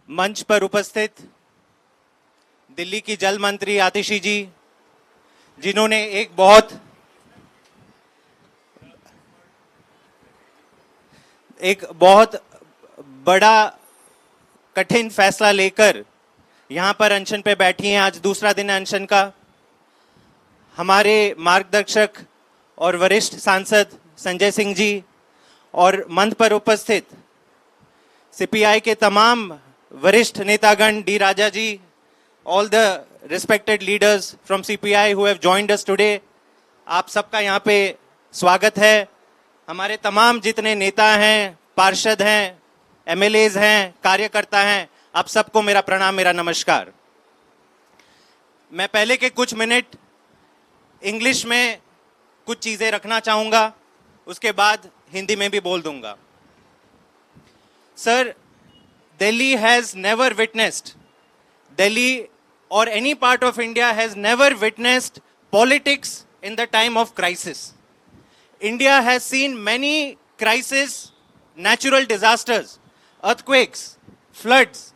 मंच पर उपस्थित दिल्ली की जल मंत्री आतिशी जी, जिन्होंने एक बहुत बड़ा कठिन फैसला लेकर यहां पर अनशन पे बैठी हैं। आज दूसरा दिन है अनशन का। हमारे मार्गदर्शक और वरिष्ठ सांसद संजय सिंह जी और मंच पर उपस्थित सीपीआई के तमाम वरिष्ठ नेतागण, D Raja ji, all the respected leaders from CPI who have joined us today, आप सबका यहाँ पे स्वागत है। हमारे तमाम जितने नेता हैं, पार्षद हैं, एमएलएज हैं, कार्यकर्ता हैं, आप सबको मेरा प्रणाम, मेरा नमस्कार। मैं पहले के कुछ मिनट इंग्लिश में कुछ चीजें रखना चाहूंगा, उसके बाद हिंदी में भी बोल दूंगा। Sir, Delhi has never witnessed, Delhi or any part of India has never witnessed politics in the time of crisis. India has seen many crises, natural disasters, earthquakes, floods,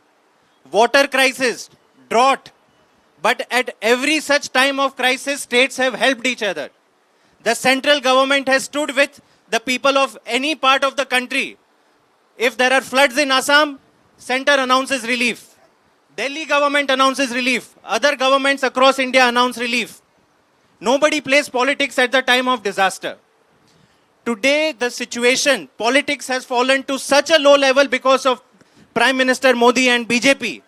water crisis, drought. But at every such time of crisis, states have helped each other. The central government has stood with the people of any part of the country. If there are floods in Assam, center announces relief. Delhi government announces relief. Other governments across India announce relief. Nobody plays politics at the time of disaster. Today, the situation, politics has fallen to such a low level because of Prime Minister Modi and BJP,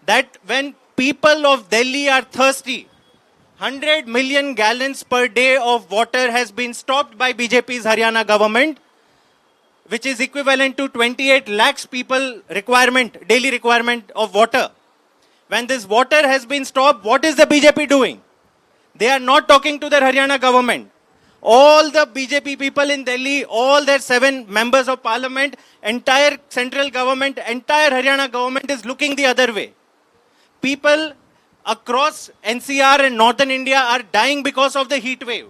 that when people of Delhi are thirsty, 100 million gallons per day of water has been stopped by BJP's Haryana government, which is equivalent to 28 lakhs people daily requirement of water. When this water has been stopped, what is the BJP doing? They are not talking to their Haryana government. All the BJP people in Delhi, all their 7 members of parliament, entire central government, entire Haryana government is looking the other way. People across NCR and northern India are dying because of the heat wave.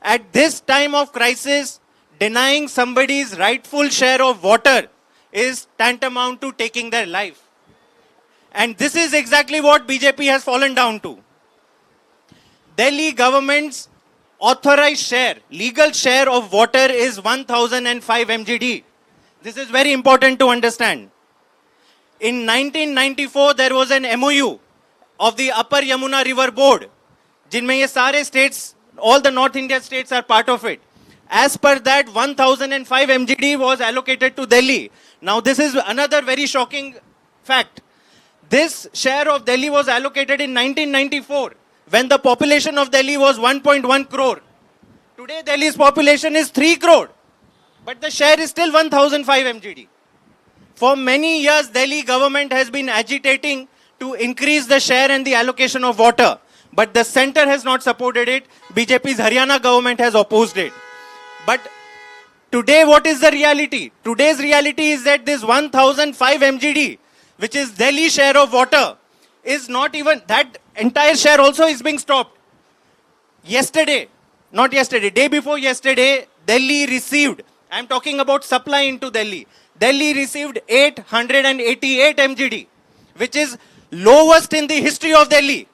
At this time of crisis, denying somebody's rightful share of water is tantamount to taking their life. And this is exactly what BJP has fallen down to. Delhi government's authorized share, legal share of water is 1005 MGD. This is very important to understand. In 1994, there was an MOU of the Upper Yamuna River Board, jinme ye sare states, all the North India states are part of it. As per that, 1005 MGD was allocated to Delhi. Now, this is another very shocking fact. This share of Delhi was allocated in 1994, when the population of Delhi was 1.1 crore. Today, Delhi's population is 3 crore, but the share is still 1005 MGD. For many years, Delhi government has been agitating to increase the share and the allocation of water, but the center has not supported it. BJP's Haryana government has opposed it. But today, what is the reality? Today's reality is that this 1005 MGD, which is Delhi share of water, is not even, that entire share also is being stopped. Day before yesterday, Delhi received, I'm talking about supply into Delhi. Delhi received 888 MGD, which is lowest in the history of Delhi.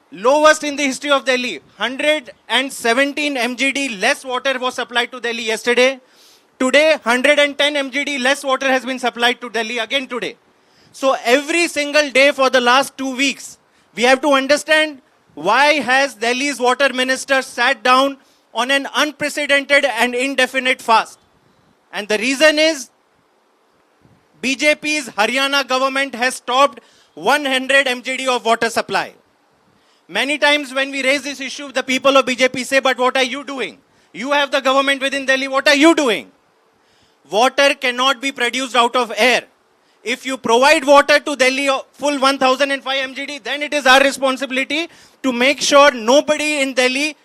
Lowest in the history of Delhi. 117 MGD less water was supplied to Delhi yesterday. Today, 110 MGD less water has been supplied to Delhi again today. So every single day for the last 2 weeks, we have to understand why has Delhi's water minister sat down on an unprecedented and indefinite fast. And the reason is BJP's Haryana government has stopped 100 MGD of water supply. Many times when we raise this issue, the people of BJP say, but what are you doing? You have the government within Delhi, what are you doing? Water cannot be produced out of air. If you provide water to Delhi full 1005 MGD, then it is our responsibility to make sure nobody in Delhi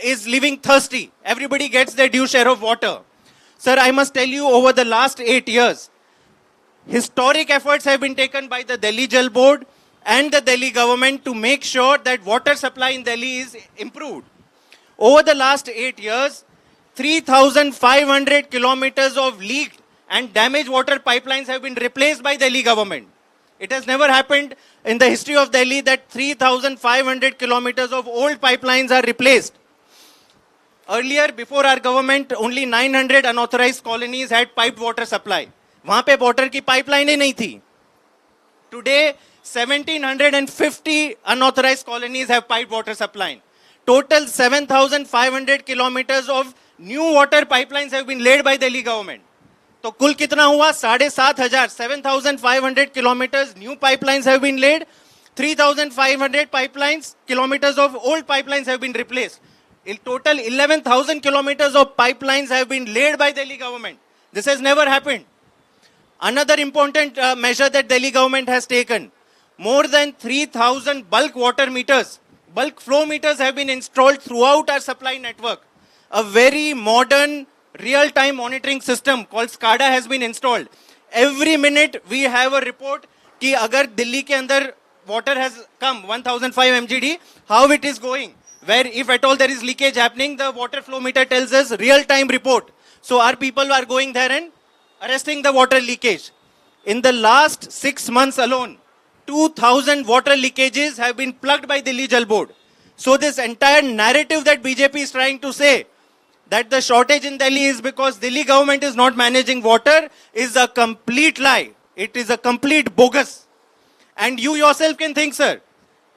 is living thirsty. Everybody gets their due share of water. Sir, I must tell you, over the last 8 years, historic efforts have been taken by the Delhi Jal Board and the Delhi government to make sure that water supply in Delhi is improved. Over the last 8 years, 3,500 kilometers of leaked and damaged water pipelines have been replaced by Delhi government. It has never happened in the history of Delhi that 3,500 kilometers of old pipelines are replaced. Earlier, before our government, only 900 unauthorized colonies had piped water supply. वहाँ पे water की pipeline ही नहीं थी. Today, 1,750 unauthorized colonies have piped water supply. Total 7,500 kilometers of new water pipelines have been laid by Delhi government. तो कुल कितना हुआ? 7,500, 7,500 kilometers new pipelines have been laid. 3,500 pipelines, kilometers of old pipelines have been replaced. In total, 11,000 kilometers of pipelines have been laid by Delhi government. This has never happened. Another important measure that Delhi government has taken, more than 3,000 bulk water meters, bulk flow meters have been installed throughout our supply network. A very modern real-time monitoring system called SCADA has been installed. Every minute we have a report कि अगर दिल्ली के अंदर water has come 1,005 MGD, how it is going. Where if at all there is leakage happening, the water flow meter tells us real-time report. So our people are going there and arresting the water leakage. In the last 6 months alone, 2,000 water leakages have been plugged by Delhi Jal Board. So this entire narrative that BJP is trying to say, that the shortage in Delhi is because Delhi government is not managing water, is a complete lie. It is a complete bogus. And you yourself can think, sir,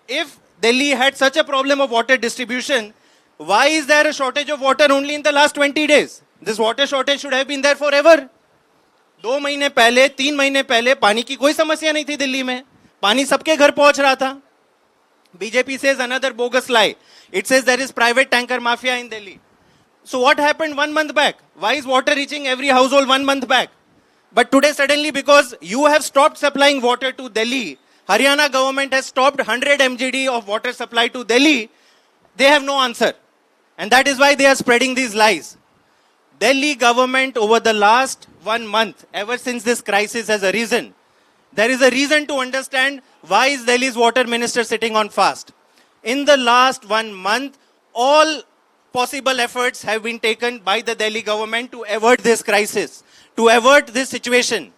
if Delhi had such a problem of water distribution, why is there a shortage of water only in the last 20 days? This water shortage should have been there forever. 2 महीने पहले, 3 महीने पहले पानी की कोई समस्या नहीं थी दिल्ली में. पानी सबके घर पहुंच रहा था. BJP says another bogus lie. It says there is private tanker mafia in Delhi. So what happened 1 month back? Why is water reaching every household 1 month back? But today suddenly, because you have stopped supplying water to Delhi, Haryana government has stopped 100 MGD of water supply to Delhi, they have no answer. And that is why they are spreading these lies. Delhi government over the last 1 month, ever since this crisis has arisen, there is a reason to understand why is Delhi's water minister sitting on fast. In the last 1 month, all possible efforts have been taken by the Delhi government to avert this crisis, to avert this situation.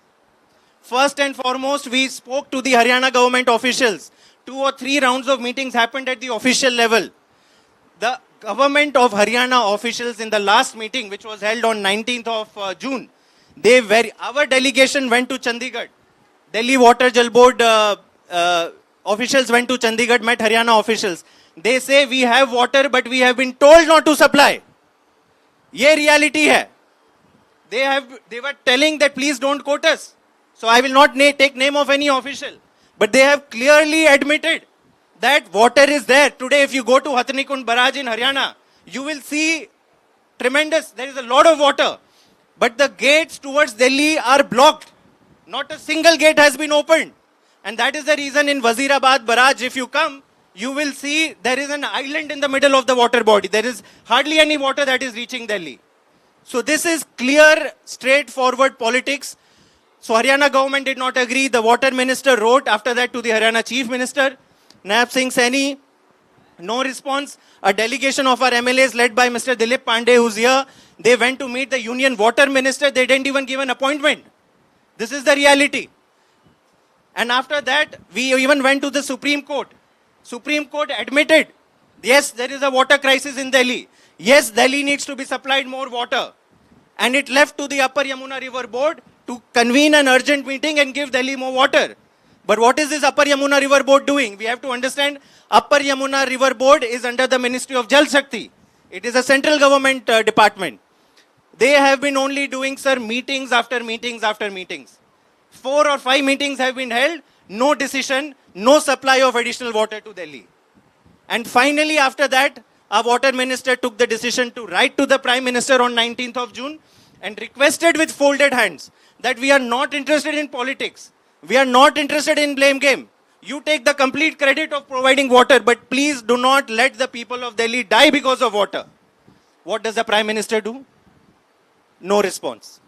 First and foremost, we spoke to the Haryana government officials. 2 or 3 rounds of meetings happened at the official level. The government of Haryana officials in the last meeting, which was held on 19th of June, our delegation went to Chandigarh. Delhi Water Jal Board officials went to Chandigarh, met Haryana officials. They say we have water, but we have been told not to supply. ये reality है. They were telling that please don't quote us. So I will not take name of any official. But they have clearly admitted that water is there. Today if you go to Hatnikund Barrage in Haryana, you will see tremendous, there is a lot of water. But the gates towards Delhi are blocked. Not a single gate has been opened. And that is the reason in Wazirabad Barrage, if you come, you will see there is an island in the middle of the water body. There is hardly any water that is reaching Delhi. So this is clear, straightforward politics. So Haryana government did not agree. The water minister wrote after that to the Haryana chief minister, Naib Singh Saini. No response. A delegation of our MLAs led by Mr. Dilip Pandey, who's here, they went to meet the union water minister. They didn't even give an appointment. This is the reality. And after that, we even went to the Supreme Court. Supreme Court admitted, yes, there is a water crisis in Delhi. Yes, Delhi needs to be supplied more water. And it left to the Upper Yamuna River Board to convene an urgent meeting and give Delhi more water. But what is this Upper Yamuna River Board doing? We have to understand, Upper Yamuna River Board is under the Ministry of Jal Shakti. It is a central government department. They have been only doing, sir, meetings after meetings after meetings. 4 or 5 meetings have been held, no decision, no supply of additional water to Delhi. And finally, after that, our water minister took the decision to write to the Prime Minister on 19th of June and requested with folded hands that we are not interested in politics. We are not interested in blame game. You take the complete credit of providing water, but please do not let the people of Delhi die because of water. What does the Prime Minister do? No response.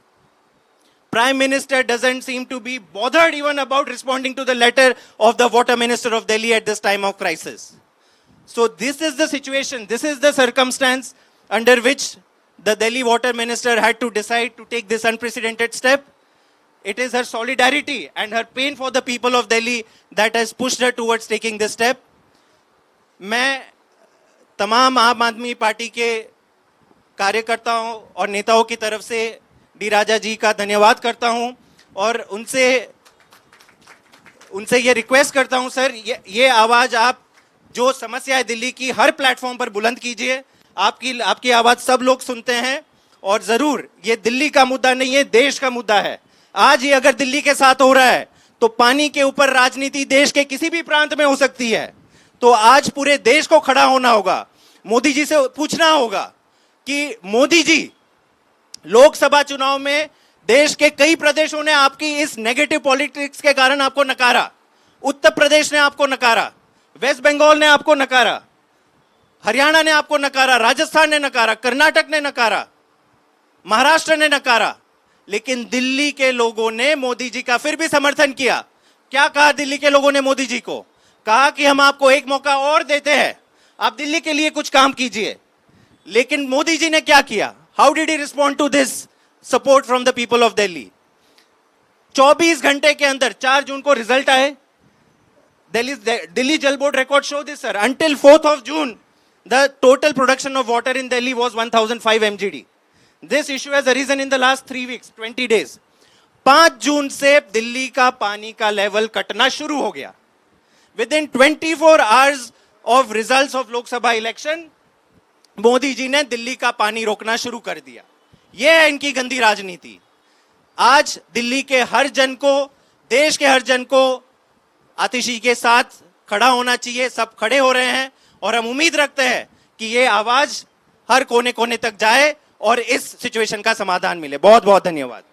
Prime Minister doesn't seem to be bothered even about responding to the letter of the Water Minister of Delhi at this time of crisis. So this is the situation, this is the circumstance under which the Delhi Water Minister had to decide to take this unprecedented step. It is her solidarity and her pain for the people of Delhi that has pushed her towards taking this step. मैं तमाम आम आदमी party के कार्यकर्ताओं और नेताओं की तरफ से डी राजा जी का धन्यवाद करता हूं और उनसे ये रिक्वेस्ट करता हूं सर, ये आवाज आप जो समस्या है दिल्ली की हर प्लेटफॉर्म पर बुलंद कीजिए। आपकी आवाज सब लोग सुनते हैं और जरूर ये दिल्ली का मुद्दा नहीं है, देश का मुद्दा है। आज ये अगर दिल्ली के साथ हो रहा है तो पानी के ऊपर राजनीति देश के किसी भी प्रांत में हो सकती है। तो आज पूरे देश को खड़ा होना होगा, मोदी जी से पूछना होगा कि मोदी जी, लोकसभा चुनाव में देश के कई प्रदेशों ने आपकी इस नेगेटिव पॉलिटिक्स के कारण आपको नकारा। उत्तर प्रदेश ने आपको नकारा, वेस्ट बंगाल ने आपको नकारा, हरियाणा ने आपको नकारा, राजस्थान ने नकारा, कर्नाटक ने नकारा, महाराष्ट्र ने नकारा, लेकिन दिल्ली के लोगों ने मोदी जी का फिर भी समर्थन किया। क्या कहा दिल्ली के लोगों ने मोदी जी को? कहा कि हम आपको एक मौका और देते हैं, आप दिल्ली के लिए कुछ काम कीजिए। लेकिन मोदी जी ने क्या किया? How did he respond to this support from the people of Delhi? 24 घंटे के अंदर 4 जून को रिजल्ट आए। Delhi Jal Board records show this, sir. Until 4th of June, the total production of water in Delhi was 1005 MGD. This issue has arisen in the last 3 weeks, 20 days. 5 जून से दिल्ली का पानी का level कटना शुरू हो गया। Within 24 hours of results of Lok Sabha election, Modi ji ने दिल्ली का पानी रोकना शुरू कर दिया। यह है इनकी गंदी राजनीति। आज दिल्ली के हर जन को, देश के हर जन को आतिशी के साथ खड़ा होना चाहिए। सब खड़े हो रहे हैं और हम उम्मीद रखते हैं कि ये आवाज हर कोने कोने तक जाए और इस सिचुएशन का समाधान मिले। बहुत बहुत धन्यवाद।